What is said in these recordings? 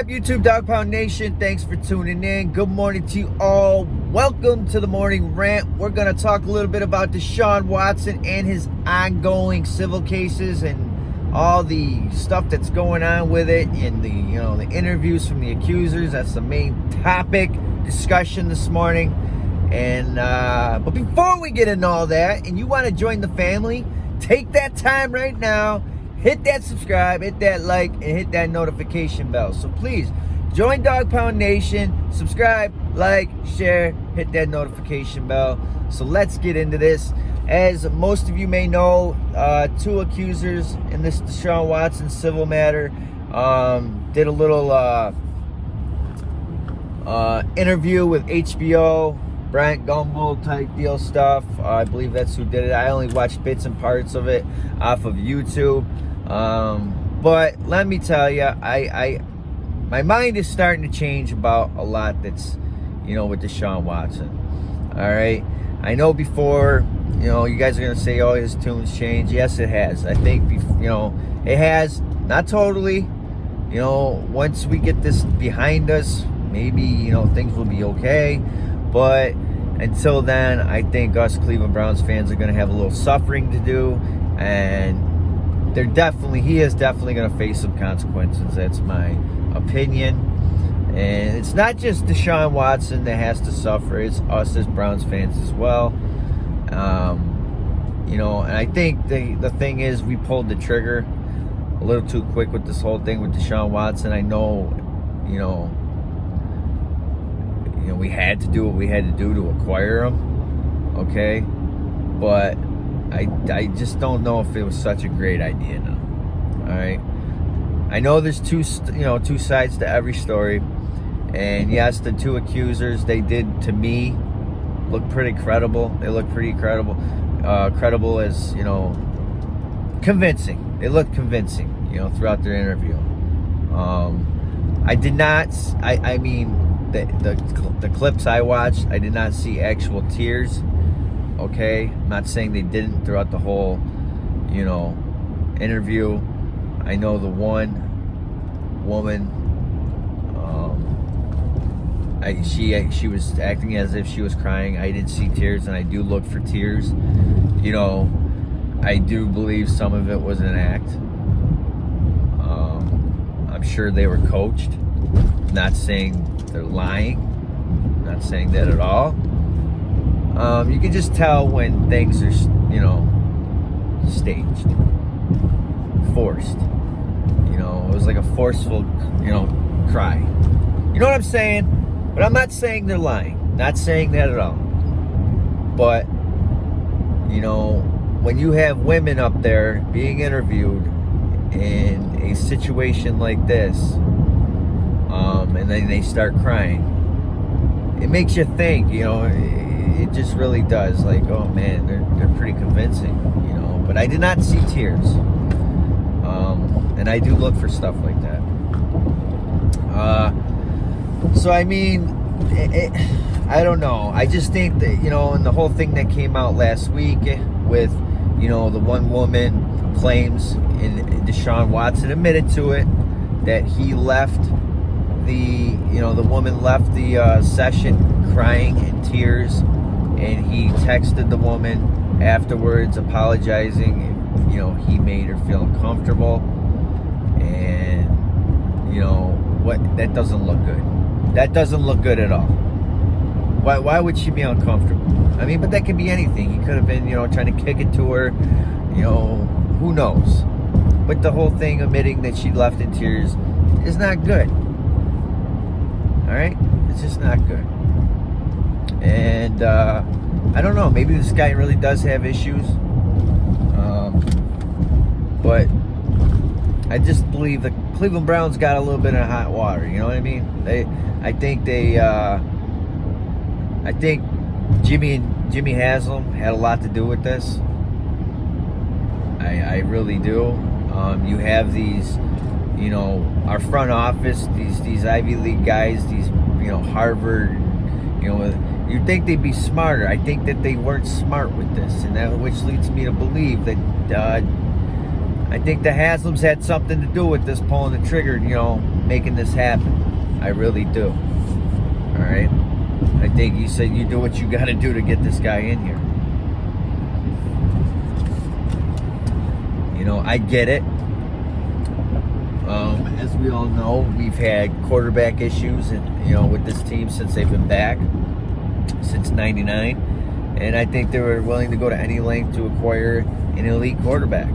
YouTube Dog Pound Nation? Thanks for tuning in. Good morning to you all. Welcome to the morning rant. We're going to talk a little bit about Deshaun Watson and his ongoing civil cases and all the stuff that's going on with it, and the the interviews from the accusers. That's the main topic discussion this morning. And but before we get into all that, and you want to join the family, take that time right now. Hit that subscribe, hit that like, and hit that notification bell. So please, join Dog Pound Nation, subscribe, like, share, hit that notification bell. So let's get into this. As most of you may know, two accusers in this Deshaun Watson civil matter did a little interview with HBO, Bryant Gumbel type deal stuff. I believe that's who did it. I only watched bits and parts of it off of YouTube. But let me tell you, my mind is starting to change about a lot that's, with Deshaun Watson. All right. I know before, you guys are going to say, oh, his tunes change. Yes, it has. I think, it has. Not totally. Once we get this behind us, maybe, things will be okay. But until then, I think us Cleveland Browns fans are going to have a little suffering to do. And he is definitely going to face some consequences. That's my opinion. And it's not just Deshaun Watson that has to suffer. It's us as Browns fans as well. And I think the thing is, we pulled the trigger a little too quick with this whole thing with Deshaun Watson. I know, we had to do what we had to do to acquire him. Okay. But I just don't know if it was such a great idea now. All right. I know there's two sides to every story. And yes, the two accusers, they did, to me, look pretty credible. They look pretty credible. Credible as, convincing. They looked convincing, throughout their interview. I did not, I mean, the clips I watched, I did not see actual tears. Okay, I'm not saying they didn't throughout the whole, interview. I know the one woman, she was acting as if she was crying. I did see tears, and I do look for tears. I do believe some of it was an act. I'm sure they were coached. Not saying they're lying. Not saying that at all. You can just tell when things are, staged, forced. It was like a forceful, cry. You know what I'm saying? But I'm not saying they're lying. Not saying that at all. But, when you have women up there being interviewed in a situation like this, and then they start crying, it makes you think, it just really does. Like, oh man, they're pretty convincing, But I did not see tears. And I do look for stuff like that. So I mean, I don't know. I just think that, and the whole thing that came out last week with, the one woman claims, and Deshaun Watson admitted to it, that he left the woman left the session crying in tears, and he texted the woman afterwards apologizing. He made her feel uncomfortable, and that doesn't look good. That doesn't look good at all. Why would she be uncomfortable? I mean, but that could be anything. He could have been, trying to kick it to her, who knows. But the whole thing admitting that she left in tears is not good. All right? It's just not good. And I don't know. Maybe this guy really does have issues. But I just believe the Cleveland Browns got a little bit of hot water. You know what I mean? I think Jimmy Haslam had a lot to do with this. I really do. You have these, our front office, these Ivy League guys, these, Harvard, you'd think they'd be smarter. I think that they weren't smart with this, and which leads me to believe that I think the Haslams had something to do with this, pulling the trigger, you know, making this happen. I really do. All right. I think he said you do what you got to do to get this guy in here. You know, I get it. As we all know, we've had quarterback issues, and you know, with this team since they've been back since '99, and I think they were willing to go to any length to acquire an elite quarterback.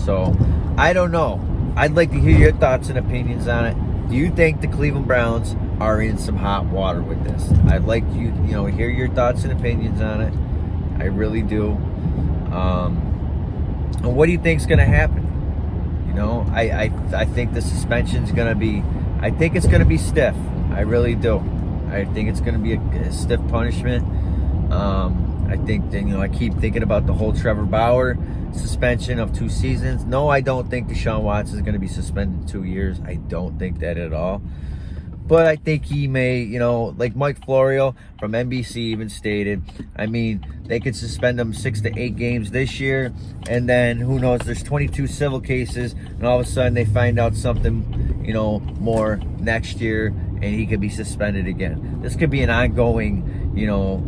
So I don't know. I'd like to hear your thoughts and opinions on it. Do you think the Cleveland Browns are in some hot water with this? I'd like you know, hear your thoughts and opinions on it. I really do. And what do you think's going to happen? You know, I think the suspension's going to be, I think it's going to be stiff. I really do. I think it's going to be a stiff punishment. I think that, you know, I keep thinking about the whole Trevor Bauer suspension of 2 seasons. No, I don't think Deshaun Watson is going to be suspended 2 years. I don't think that at all. But I think he may, you know, like Mike Florio from NBC even stated, I mean, they could suspend him 6 to 8 games this year, and then who knows, there's 22 civil cases, and all of a sudden they find out something, you know, more next year, and he could be suspended again. This could be an ongoing, you know,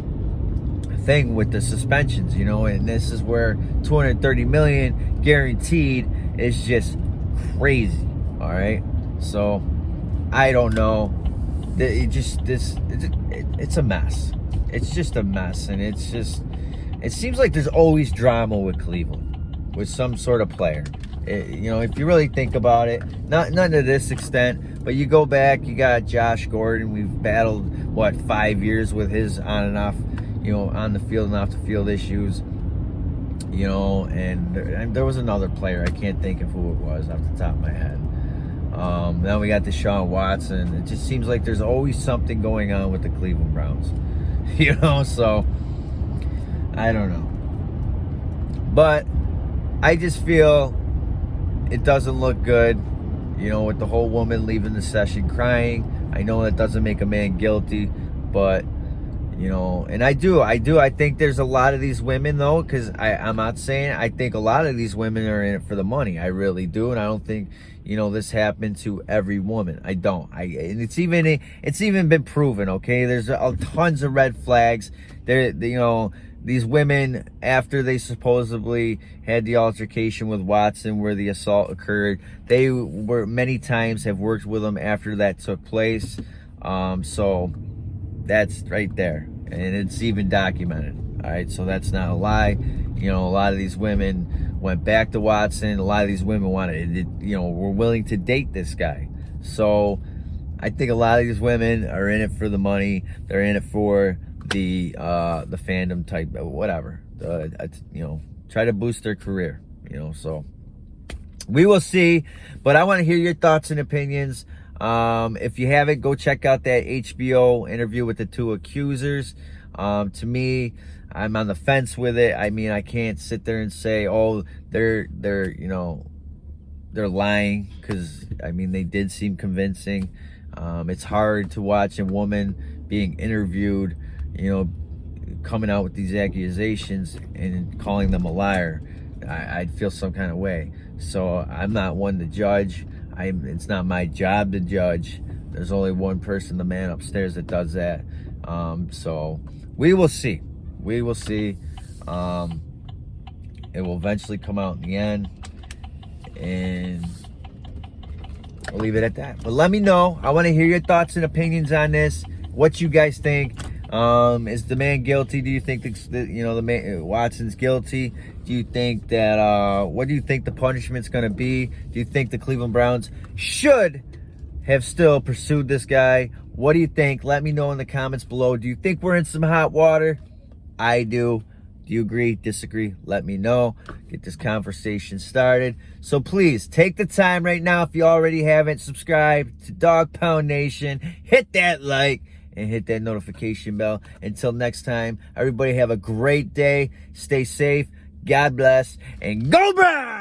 thing with the suspensions, you know, and this is where $230 million guaranteed is just crazy. All right, so I don't know. It's a mess. It's just a mess, and it seems like there's always drama with Cleveland, with some sort of player. You know, if you really think about it, none to this extent, but you go back, you got Josh Gordon. We've battled, what, 5 years with his on and off, you know, on the field and off the field issues, you know, and there was another player. I can't think of who it was off the top of my head. Then we got Deshaun Watson. It just seems like there's always something going on with the Cleveland Browns, you know, so I don't know. But I just feel it doesn't look good, you know, with the whole woman leaving the session crying. I know that doesn't make a man guilty, but you know, and I think there's a lot of these women, though, because I'm not saying, I think a lot of these women are in it for the money. I really do, and I don't think, you know, this happened to every woman. I don't. And it's even been proven. Okay, there's tons of red flags. You know, these women, after they supposedly had the altercation with Watson, where the assault occurred, they were many times have worked with him after that took place. So that's right there, and it's even documented. All right, so that's not a lie. You know, a lot of these women went back to Watson. A lot of these women wanted, you know, were willing to date this guy. So I think a lot of these women are in it for the money. They're in it for the fandom type, whatever. You know, try to boost their career. You know, so we will see. But I want to hear your thoughts and opinions. If you haven't, go check out that HBO interview with the 2 accusers. To me, I'm on the fence with it. I mean, I can't sit there and say, oh, they're you know, they're lying, because I mean, they did seem convincing. It's hard to watch a woman being interviewed, you know, coming out with these accusations and calling them a liar. I'd feel some kind of way. So I'm not one to judge. It's not my job to judge. There's only one person, the man upstairs, that does that. So we will see. We will see. It will eventually come out in the end, and we'll leave it at that. But let me know. I want to hear your thoughts and opinions on this. What you guys think? Is the man guilty? Do you think the man Watson's guilty? Do you think that what do you think the punishment's going to be? Do you think the Cleveland Browns should have still pursued this guy? What do you think? Let me know in the comments below. Do you think we're in some hot water? I do. Do you agree? Disagree? Let me know. Get this conversation started. So please take the time right now, if you already haven't, subscribe to Dog Pound Nation. Hit that like and hit that notification bell. Until next time, everybody have a great day. Stay safe. God bless. And go Browns!